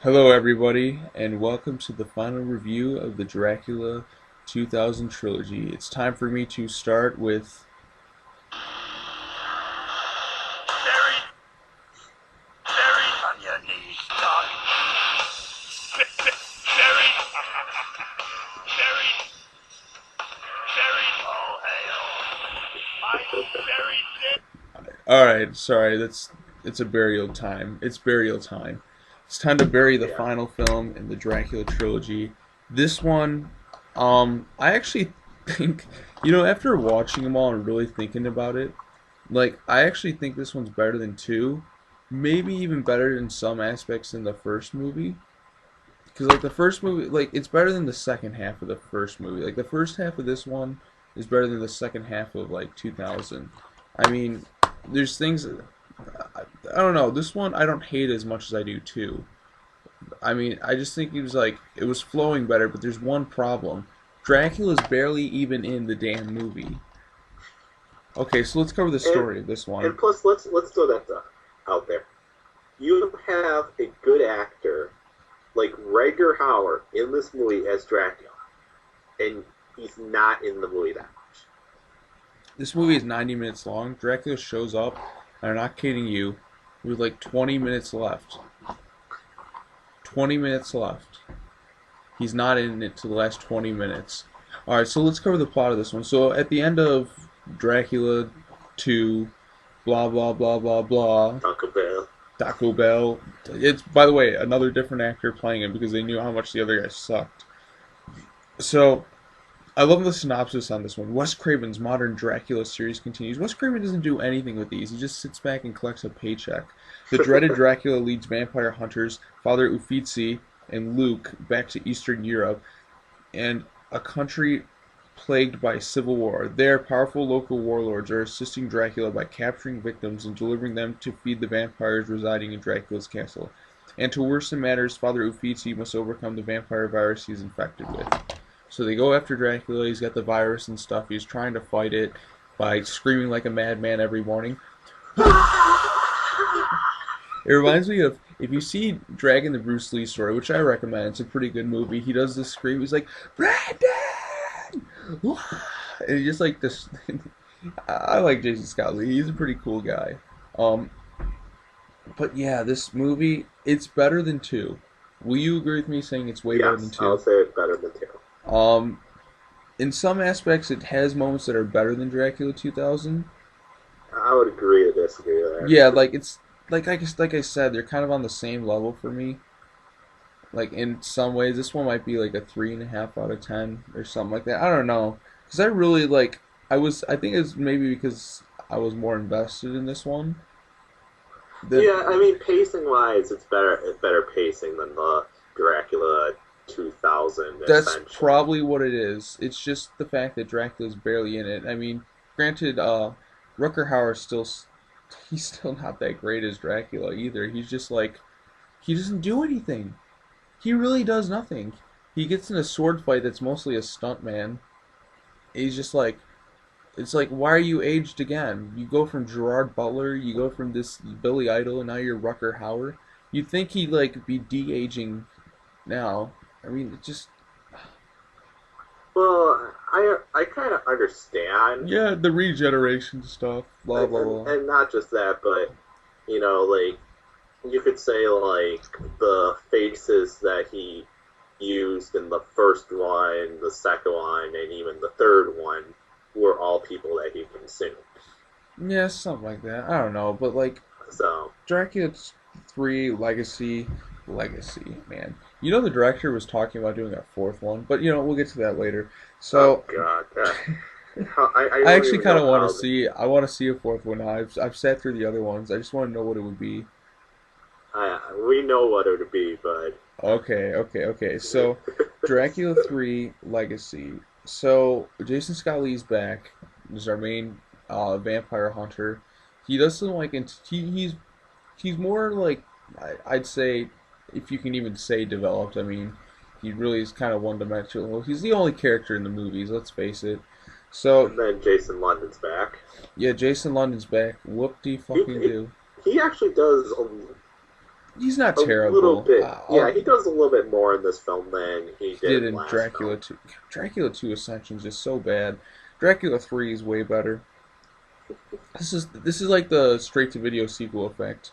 Hello everybody, and welcome to the final review of the Dracula 2000 trilogy. It's time for me to start with... Buried on your knees, darling. Buried. Oh, hail. I'm buried. Alright, sorry, it's a burial time. It's burial time. It's time to bury the final film in the Dracula trilogy. This one, I actually think, after watching them all and really thinking about it, I actually think this one's better than 2. Maybe even better in some aspects than the first movie. Because, the first movie, it's better than the second half of the first movie. The first half of this one is better than the second half of, 2000. I mean, there's things... I don't know. This one I don't hate as much as I do 2. I mean, I just think it was flowing better, but there's one problem. Dracula's barely even in the damn movie. Okay, so let's cover the story of this one. And plus, let's throw that out there. You have a good actor like Rutger Hauer in this movie as Dracula, and he's not in the movie that much. This movie is 90 minutes long. Dracula shows up, and I'm not kidding you, with 20 minutes left. 20 minutes left. He's not in it to the last 20 minutes. Alright, so let's cover the plot of this one. So at the end of Dracula 2, blah blah blah blah blah. Taco Bell. It's, by the way, another different actor playing him because they knew how much the other guy sucked. So, I love the synopsis on this one. Wes Craven's modern Dracula series continues. Wes Craven doesn't do anything with these. He just sits back and collects a paycheck. The dreaded Dracula leads vampire hunters, Father Uffizi and Luke, back to Eastern Europe and a country plagued by civil war. There, powerful local warlords are assisting Dracula by capturing victims and delivering them to feed the vampires residing in Dracula's castle. And to worsen matters, Father Uffizi must overcome the vampire virus he's infected with. So they go after Dracula. He's got the virus and stuff. He's trying to fight it by screaming like a madman every morning. It reminds me of, if you see Dragon the Bruce Lee story, which I recommend, it's a pretty good movie. He does this scream. He's like, Brandon! And he just this. I like Jason Scott Lee. He's a pretty cool guy. But yeah, this movie, it's better than 2. Will you agree with me saying it's way better than 2? I'll say it's better than 2. In some aspects, it has moments that are better than Dracula 2000. I would agree to disagree there. Yeah, it's like I said, they're kind of on the same level for me. In some ways, this one might be a 3.5 out of 10 or something like that. I don't know, because I really I think it's maybe because I was more invested in this one. Yeah, I mean, pacing-wise, it's better pacing than the Dracula 2000. That's probably what it is. It's just the fact that Dracula's barely in it. I mean, granted, Rutger Hauer he's still not that great as Dracula either. He's just he doesn't do anything. He really does nothing. He gets in a sword fight that's mostly a stunt man. He's just it's why are you aged again? You go from Gerard Butler, you go from this Billy Idol, and now you're Rutger Hauer. You'd think he'd be de-aging now. I mean, it just... Well, I kind of understand. Yeah, the regeneration stuff, blah, blah, blah. And not just that, but, you could say, the faces that he used in the first one, the second one, and even the third one were all people that he consumed. Yeah, something like that. I don't know, but, So... Dracula 3 Legacy, man. The director was talking about doing a 4th one, but we'll get to that later. So, oh God, I actually kind of want to see. I want to see a 4th one now. I've sat through the other ones. I just want to know what it would be. We know what it would be, but okay. So, Dracula 3 Legacy. So, Jason Scott Lee's back. He's our main vampire hunter. He doesn't like he's more like I'd say, if you can even say developed. I mean, he really is kind of one dimensional. He's the only character in the movies. Let's face it. So And then Jason London's back. yeah, Jason London's back. Whoop-de-fucking do. He actually does He's not a terrible. little bit. Yeah, he does a little bit more in this film than he did in last Dracula film. 2. Dracula 2 Ascensions is so bad. Dracula 3 is way better. This is like the straight to video sequel effect.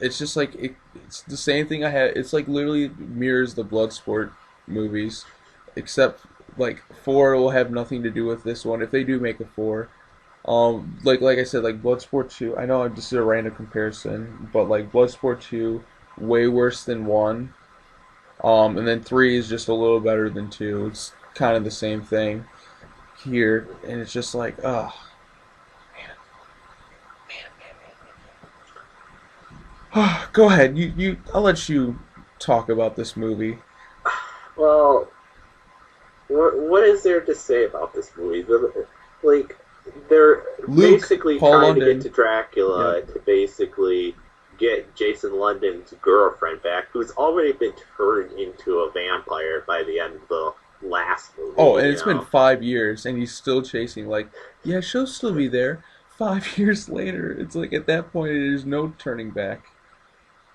It's just like it's the same thing I had. It's like literally mirrors the Bloodsport movies, except like 4 will have nothing to do with this one if they do make a 4. Like I said, like Bloodsport 2. I know this is a random comparison, but like Bloodsport 2, way worse than 1. And then 3 is just a little better than 2. It's kind of the same thing here, and it's just like, oh, man. Go ahead. I'll let you talk about this movie. Well, what is there to say about this movie? Like, they're Luke, basically Paul trying London. to get to Dracula to basically get Jason London's girlfriend back, who's already been turned into a vampire by the end of the last movie. Oh, and it's been 5 years, and he's still chasing. Like, yeah, she'll still be there. 5 years later, it's like at that point, there's no turning back.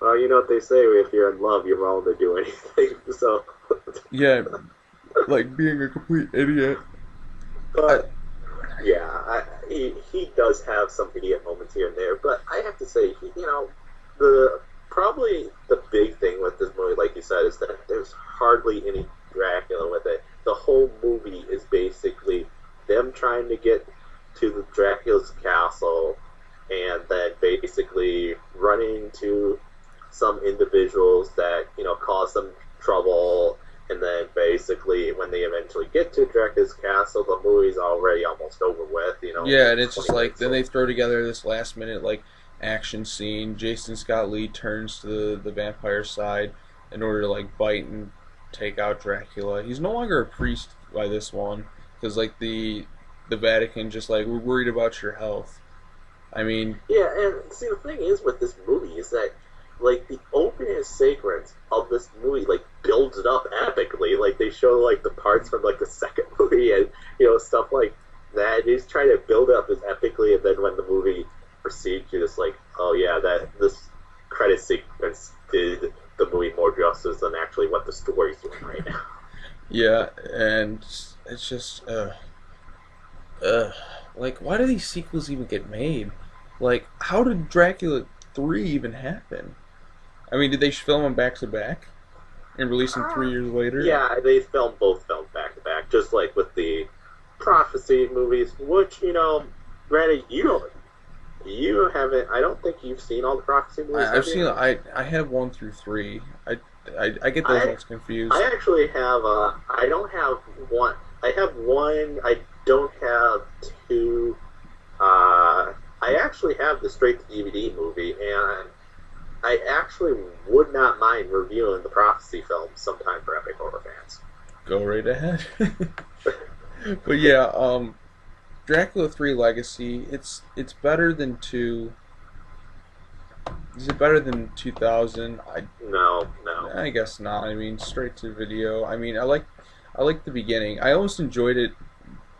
Well, you know what they say: if you're in love, you're willing to do anything. So, Yeah, like being a complete idiot. but yeah, he does have some idiot moments here and there. But I have to say, probably the big thing with this movie, like you said, is that there's hardly any Dracula with it. The whole movie is basically them trying to get to the Dracula's castle, and then basically running into some individuals that cause them trouble, and then basically when they eventually get to Dracula's castle, the movie's already almost over with. Yeah, and it's just 20 like minutes then old. they throw together this last minute like action scene. Jason Scott Lee turns to the vampire side in order to like bite and take out Dracula. He's no longer a priest by this one because like the Vatican just like, we're worried about your health. I mean, Yeah, and see, the thing is with this movie is that, like, the opening sequence of this movie, like, builds it up epically. Like, they show, like, the parts from, like, the second movie and, stuff like that. They just try to build it up as epically, and then when the movie proceeds, you're just like, oh, yeah, this credit sequence did the movie more justice than actually what the story's doing right now. yeah, and it's just, like, why do these sequels even get made? Like, how did Dracula 3 even happen? I mean, did they film them back to back and release them 3 years later? Yeah, they filmed both films back to back, just like with the Prophecy movies, which, granted, you haven't, I don't think you've seen all the Prophecy movies. I've seen, I have 1 through 3. I get those ones confused. I actually have, I don't have one, I have one, I don't have 2, I actually have the straight-to-DVD movie, and I actually would not mind reviewing the Prophecy films sometime for Epichorrorfans. Go right ahead. But yeah, Dracula 3 Legacy, it's better than 2. Is it better than 2000? No. I guess not. I mean, straight to video. I mean, I like the beginning. I almost enjoyed it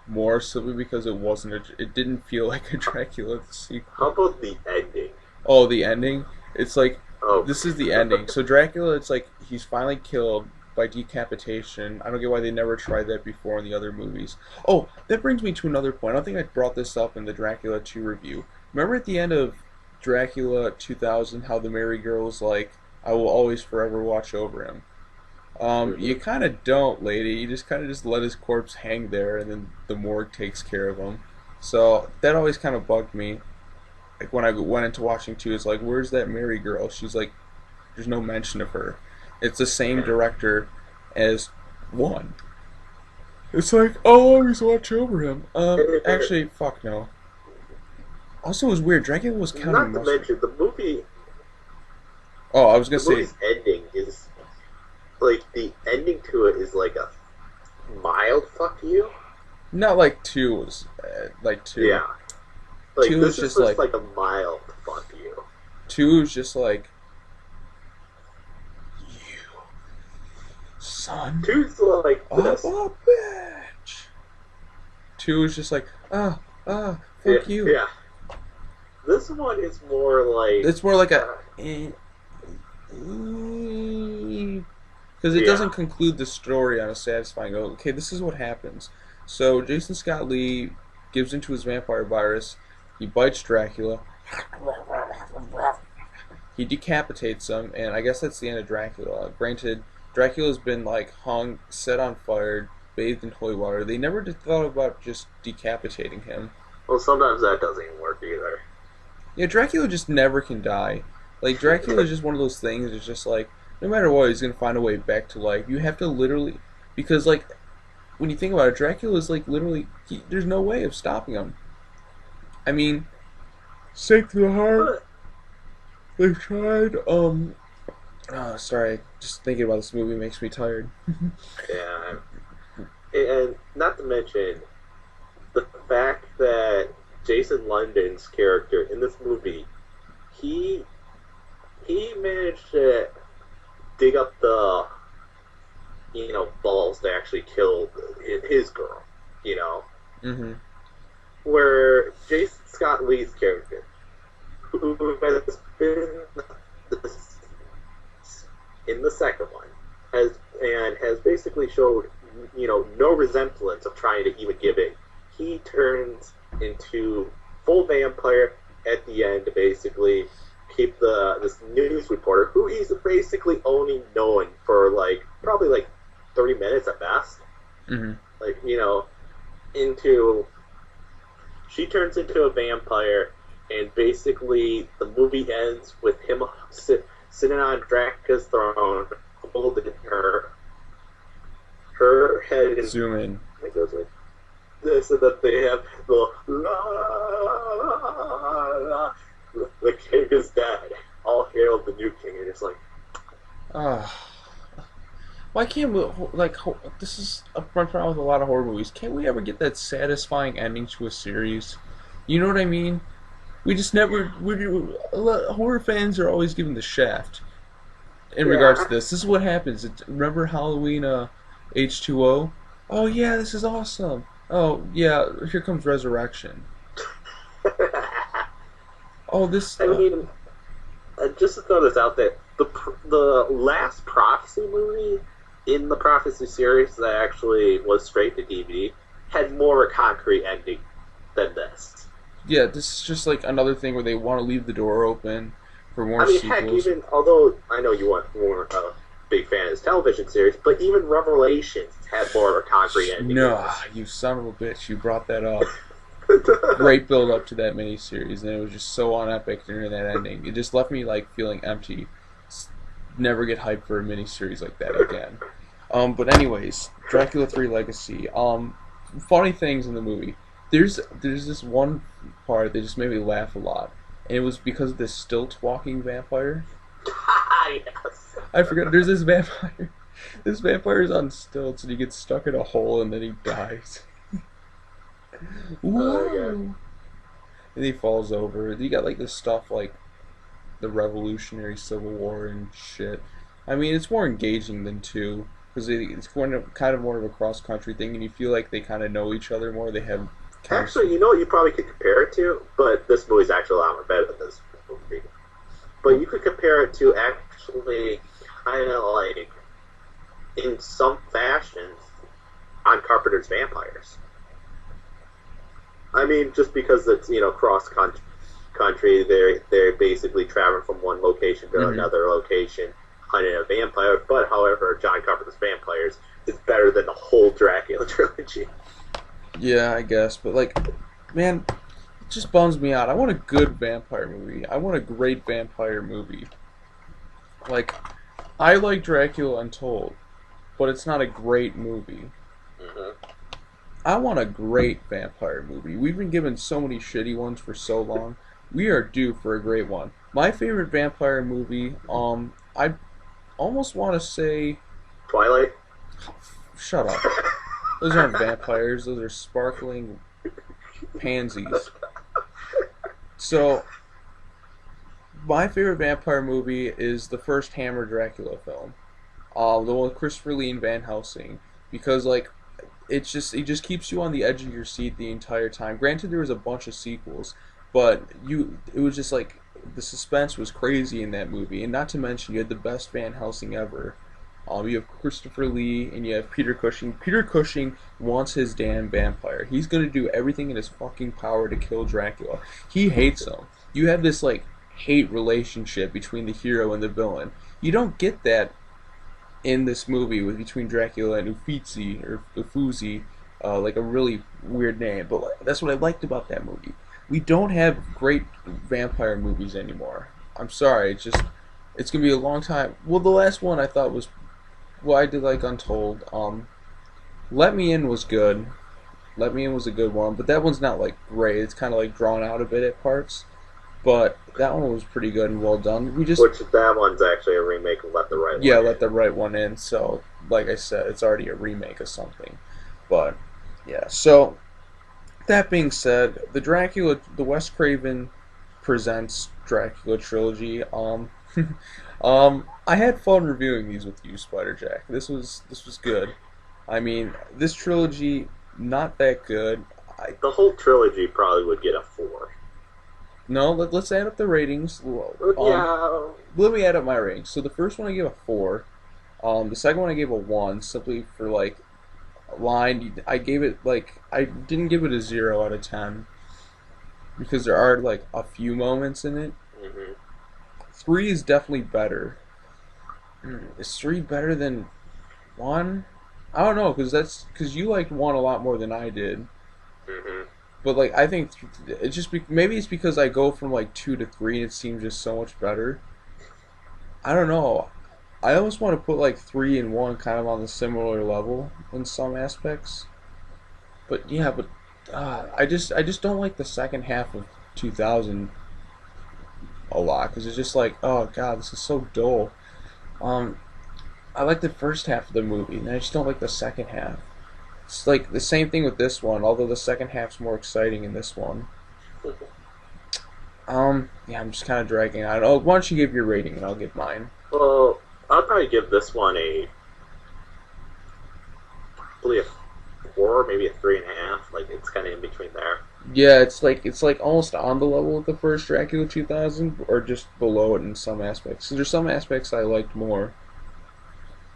more simply because it didn't feel like a Dracula sequel. How about the ending? Oh, the ending? It's like, Oh. this is the ending. So Dracula, it's like he's finally killed by decapitation. I don't get why they never tried that before in the other movies. Oh, that brings me to another point. I don't think I brought this up in the Dracula 2 review. Remember at the end of Dracula 2000 how the Merry Girl's like, I will always forever watch over him. You kind of don't, lady. You just kind of just let his corpse hang there, and then the morgue takes care of him. So that always kind of bugged me. Like when I went into watching 2, it's like, where's that Mary girl? She's like, there's no mention of her. It's the same director as 1. It's like, I'll always watch over him. Actually, fuck no. Also, it was weird. Dracula was kind of Not to mention, the movie... Oh, I was gonna The say, movie's ending is... Like, the ending to it is like a mild fuck you. not like 2 was like 2. Yeah. Like, two this is is just like a mild fuck you. 2 is just like, you son 2's like of this. a bitch. 2 is just like, fuck you. Yeah. This one is more like... It's more like a... Because it doesn't conclude the story on a satisfying note. Okay, this is what happens. So Jason Scott Lee gives into his vampire virus. He bites Dracula. He decapitates him, and I guess that's the end of Dracula. Granted, Dracula's been like hung, set on fire, bathed in holy water. They never thought about just decapitating him. Well, sometimes that doesn't even work either. Yeah, Dracula just never can die. Like, Dracula is just one of those things. It's just like, no matter what, he's gonna find a way back to life. You have to literally, because like, when you think about it, Dracula is like literally, there's no way of stopping him. I mean, stake to the heart. They've tried. Sorry, just thinking about this movie makes me tired. Yeah, and not to mention the fact that Jason London's character in this movie, he managed to dig up the, balls to actually kill his girl, Mm-hmm. Where Jason Scott Lee's character, who has been in the second one, has basically showed, no resemblance of trying to even give in. He turns into full vampire at the end to basically keep this news reporter, who he's basically only known for probably 30 minutes at best. Mm-hmm. She turns into a vampire, and basically the movie ends with him sitting on Dracula's throne, holding her head in. Zoom in. It goes like this, and that they have the king is dead. All hail the new king. And it's like, why can't we, this is a problem with a lot of horror movies. Can't we ever get that satisfying ending to a series? You know what I mean? We just never. Horror fans are always given the shaft in regards to this. This is what happens. Remember Halloween H2O? Oh yeah, this is awesome. Oh yeah, here comes Resurrection. Oh, this. I mean, just to throw this out there, the last Prophecy movie in the Prophecy series that actually was straight to DVD had more of a concrete ending than this. Yeah, this is just like another thing where they want to leave the door open for more sequels. Heck, even although I know you weren't a big fan of this television series, but even Revelations had more of a concrete ending. No, you son of a bitch! You brought that up. Great build up to that miniseries, and it was just so unepic during that ending. It just left me feeling empty. Never get hyped for a miniseries like that again. But anyways, Dracula 3 Legacy. Funny things in the movie. There's this one part that just made me laugh a lot, and it was because of this stilt walking vampire. Yes. I forgot. There's this vampire. This vampire is on stilts, and he gets stuck in a hole, and then he dies. Whoa! And he falls over. You got this stuff like the Revolutionary Civil War and shit. I mean, it's more engaging than 2 because it's kind of more of a cross country thing, and you feel like they kind of know each other more. They have actually, you know what you probably could compare it to, but this movie's actually a lot more better than this movie. But you could compare it to actually kind of in some fashions on Carpenter's Vampires. I mean, just because it's cross country, they're basically traveling from one location to another location, hunting a vampire. But however, John Carpenter's Vampires is better than the whole Dracula trilogy. Yeah, I guess, but man, it just bums me out. I want a good vampire movie. I want a great vampire movie. I like Dracula Untold, but it's not a great movie. Mm-hmm. I want a great vampire movie. We've been given so many shitty ones for so long. We are due for a great one. My favorite vampire movie, I almost want to say... Twilight? Shut up. Those aren't vampires. Those are sparkling pansies. So my favorite vampire movie is the first Hammer Dracula film, the one with Christopher Lee and Van Helsing, because like it just keeps you on the edge of your seat the entire time. Granted, there was a bunch of sequels, but it was just like the suspense was crazy in that movie, and not to mention you had the best Van Helsing ever. You have Christopher Lee and you have Peter Cushing. Peter Cushing wants his damn vampire. He's gonna do everything in his fucking power to kill Dracula. He hates him. You have this like hate relationship between the hero and the villain. You don't get that in this movie with between Dracula and Uffizi, like a really weird name, but that's what I liked about that movie. We don't have great vampire movies anymore. I'm sorry, it's gonna be a long time. Well, the last one I thought was well, I did like Untold. Let Me In was good. Let Me In was a good one, but that one's not like great. It's kind of like drawn out a bit at parts, but that one was pretty good and well done. Which that one's actually a remake of Let the Right One In. Yeah, Let the Right One In. So, like I said, it's already a remake of something. But yeah. So that being said, the Wes Craven presents Dracula trilogy. I had fun reviewing these with you, Spider Jack. This was good. I mean, this trilogy not that good. The whole trilogy probably would get a 4. No, let's add up the ratings. Yeah. Let me add up my ratings. So the first one I gave a 4. The second one I gave a 1, simply for like line. I didn't give it a 0 out of 10 because there are like a few moments in it. Mm-hmm. 3 is definitely better. Is 3 better than 1? I don't know, because you liked 1 a lot more than I did. Mm-hmm. But like I think it's just maybe it's because I go from like 2 to 3 and it seems just so much better. I don't know. I almost want to put like 3 and 1 kind of on the similar level in some aspects. But yeah, I just don't like the second half of 2000 a lot because it's just like, oh god, this is so dull. I like the first half of the movie and I just don't like the second half. It's like the same thing with this one, although the second half's more exciting in this one. Yeah, I'm just kind of dragging on. Oh, why don't you give your rating and I'll give mine. Well, I'll probably give this one probably a 4, maybe a 3.5. Like it's kind of in between there. Yeah, it's like almost on the level with the first Dracula 2000, or just below it in some aspects. So there's some aspects I liked more.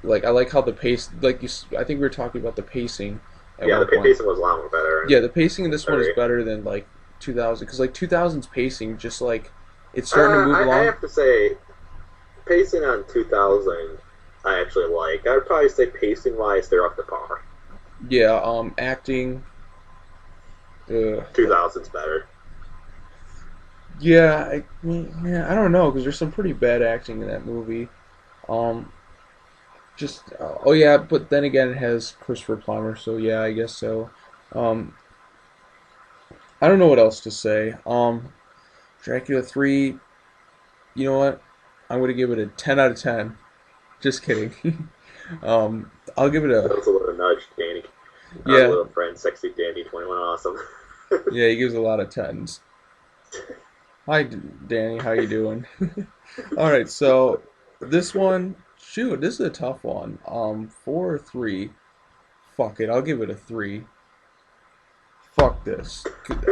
Like I like how the pace, I think we were talking about the pacing. Yeah, the pacing was a lot more better. Yeah, the pacing in this one is better than like 2000, because like 2000's pacing just like it's starting to move along. I have to say, pacing on 2000, I actually like. I would probably say pacing wise, they're up to par. Yeah, acting. 2000's better. Yeah, I don't know because there's some pretty bad acting in that movie. Oh yeah, but then again it has Christopher Plummer, so yeah, I guess so. I don't know what else to say. Dracula 3, you know what? I'm gonna give it a 10 out of 10. Just kidding. I'll give it a. That was a little nudge, Danny. Yeah. Our little friend, Sexy Danny 21 Awesome. Yeah, he gives a lot of 10s. Hi, Danny. How you doing? All right, so this one, shoot, this is a tough one. 4 or 3. Fuck it, I'll give it a 3. Fuck this.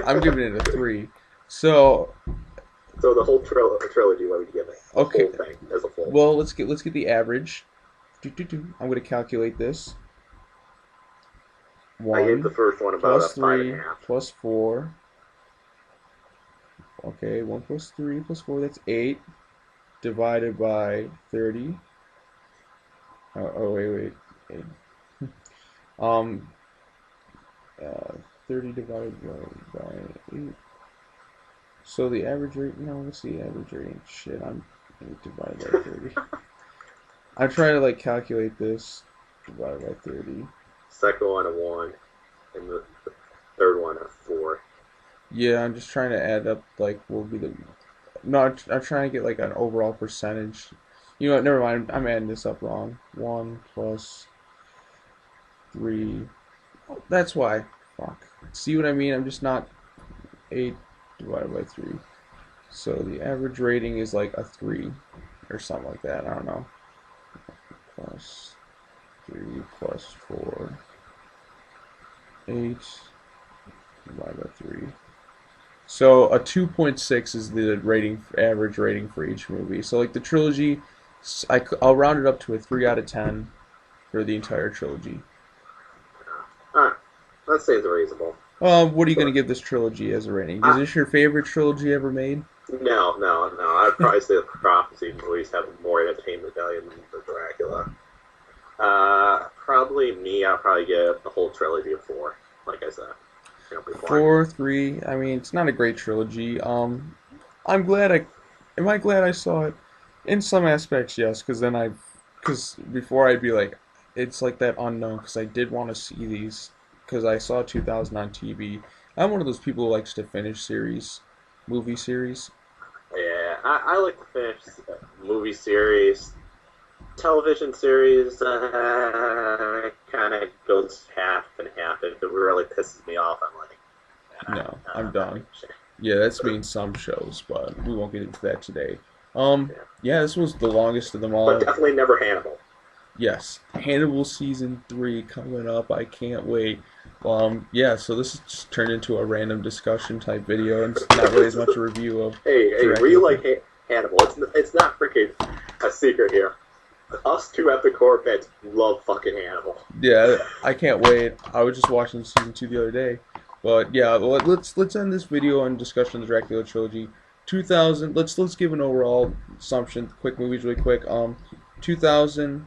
I'm giving it a 3. So the whole trilogy, what would you give it? The okay. whole thing as a whole. Well, let's get the average. I'm going to calculate this. 1 I gave the first one about plus a 3 5.5. plus 4. Okay, 1 plus 3 plus 4, that's 8. Divided by 30. Wait. 8. 30 divided by 8. So the average rate, no, let's see, average rating. Shit, I'm 8 divided by 30. I'm trying to like calculate this. Divided by 30. Second one a 1, and the third one a 4. Yeah, I'm just trying to add up like what will be the. No, I'm trying to get like an overall percentage. You know what? Never mind. I'm adding this up wrong. 1 plus 3. Oh, that's why. Fuck. See what I mean? I'm just not 8 divided by 3. So the average rating is like a 3 or something like that. I don't know. Plus 3 plus 4, 8 divided by 3. So a 2.6 is the average rating for each movie. So like the trilogy, I'll round it up to a 3 out of 10 for the entire trilogy. Alright, that seems reasonable. What are you going to give this trilogy as a rating? Is this your favorite trilogy ever made? No. I'd probably say the Prophecy movies have more entertainment value than the Dracula. Probably me, I'll probably give the whole trilogy a 4, like I said. Before. 4, 3. I mean, it's not a great trilogy. Am I glad I saw it? In some aspects, yes, because before I'd be like, it's like that unknown, because I did want to see these, because I saw 2000 on TV. I'm one of those people who likes to finish movie series. Yeah, I like to finish movie series. Television series kind of goes half and half. If it really pisses me off, I'm like, no, I'm done. Yeah, that's me in some shows, but we won't get into that today. Yeah, this was the longest of them all. But definitely never Hannibal. Yes, Hannibal season 3 coming up. I can't wait. Yeah, so this has just turned into a random discussion type video, and it's not really as much a review of. Hey, were you like Hannibal? It's not freaking a secret here. Us two Epichorrorfans love fucking Hannibal. Yeah, I can't wait. I was just watching season 2 the other day, but yeah, let's end this video on discussion of the Dracula trilogy. 2000. Let's give an overall assumption. Quick movies, really quick. 2000.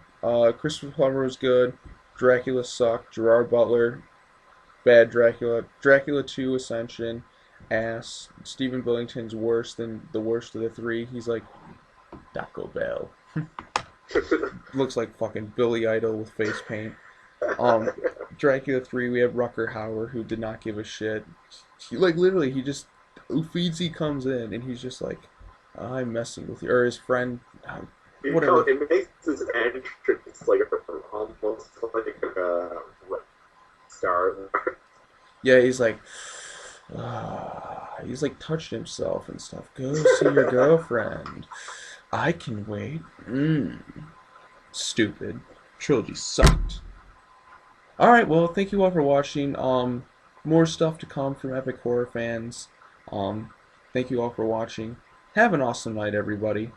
Christopher Plummer was good. Dracula sucked. Gerard Butler, bad Dracula. Dracula 2, Ascension, ass. Stephen Billington's worse than the worst of the 3. He's like Taco Bell. Looks like fucking Billy Idol with face paint. Dracula 3, we have Rutger Hauer, who did not give a shit. He just Uffizi comes in and he's just like, I'm messing with you, or his friend. Whatever. It makes his entrance like almost like a Star Wars. Yeah, he's like touched himself and stuff. Go see your girlfriend. I can wait. Stupid. Trilogy sucked. Alright, well, thank you all for watching. More stuff to come from Epichorrorfans. Thank you all for watching. Have an awesome night, everybody.